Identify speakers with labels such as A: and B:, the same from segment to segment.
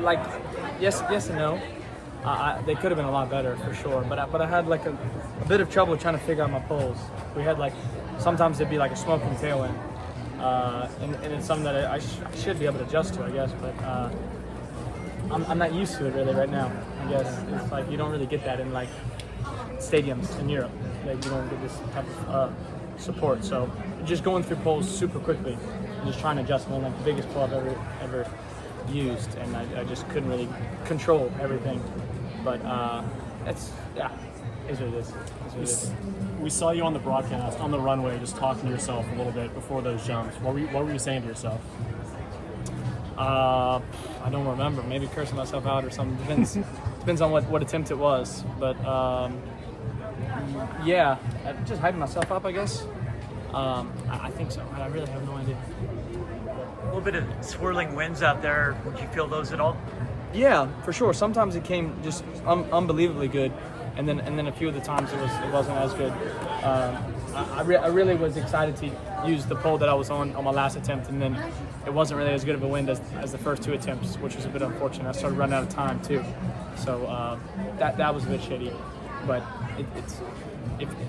A: like, yes and no. They could have been a lot better for sure, but I had like a bit of trouble trying to figure out my pulls. We had like, sometimes it'd be like a smoking tailwind, and it's something that I should be able to adjust to, I guess, but I'm not used to it really right now. I guess it's like you don't really get that in like stadiums in Europe. Like you don't get this type of support. So just going through pulls super quickly and just trying to adjust them, like the biggest pull I've ever used, and I just couldn't really control everything. But it's what it is. It's what it is.
B: We saw you on the broadcast, on the runway, just talking to yourself a little bit before those jumps. What were you saying to yourself?
A: I don't remember. Maybe cursing myself out or something. Depends on what attempt it was. But yeah, just hyping myself up, I guess. I think so. I really have no idea.
C: A little bit of swirling winds out there. Would you feel those at all?
A: Yeah, for sure. Sometimes it came just unbelievably good, and then a few of the times it wasn't as good. I really was excited to use the pole that I was on my last attempt, and then it wasn't really as good of a wind as the first two attempts, which was a bit unfortunate. I started running out of time too, so that was a bit shitty. But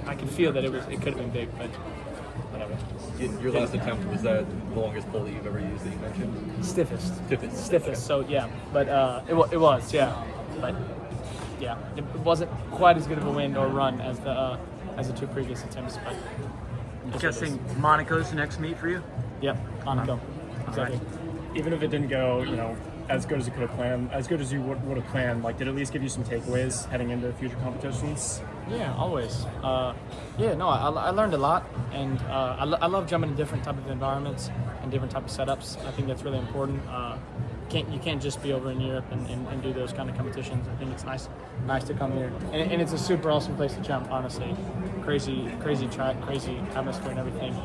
A: I could feel that it could have been big, but whatever.
D: Your last attempt, was that the longest pole that you've ever used that you mentioned?
A: Stiffest. So yeah, but it was, yeah, but yeah, it wasn't quite as good of a wind or run as the two previous attempts. But
C: I'm guessing Monaco's the next meet for you.
A: Yep, Monaco. Exactly.
B: Even if it didn't go, as good as you could have planned, as good as you would have planned, like, did it at least give you some takeaways heading into future competitions?
A: Yeah, always. I learned a lot, and I love jumping in different type of environments and different type of setups. I think that's really important. You can't just be over in Europe and do those kind of competitions. I think it's nice to come here, and it's a super awesome place to jump. Honestly, crazy track, crazy atmosphere, and everything.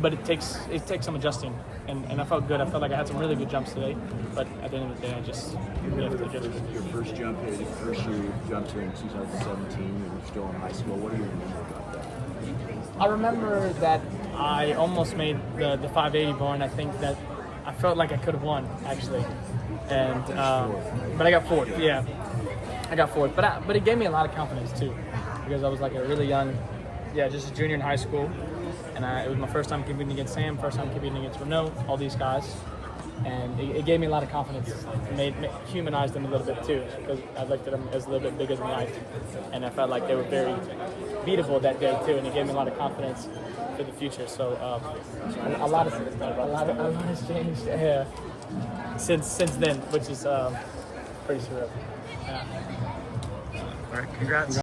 A: But it takes some adjusting, and I felt good. I felt like I had some really good jumps today, but at the end of the day, I just really have to adjust.
D: Your first jump, the first year you jumped here in 2017, you were still in high school. What do you remember about that?
A: I remember that I almost made the 580 bar, and I think that I felt like I could have won, actually. And but I got fourth. Yeah, I got fourth. But it gave me a lot of confidence too, because I was like a really young, just a junior in high school. And it was my first time competing against Sam, first time competing against Renault, all these guys. And it gave me a lot of confidence. It humanized them a little bit too, because I looked at them as a little bit bigger than life. And I felt like they were very beatable that day too, and it gave me a lot of confidence for the future. So a lot has changed since then, which is pretty surreal. Yeah.
C: All right, congrats.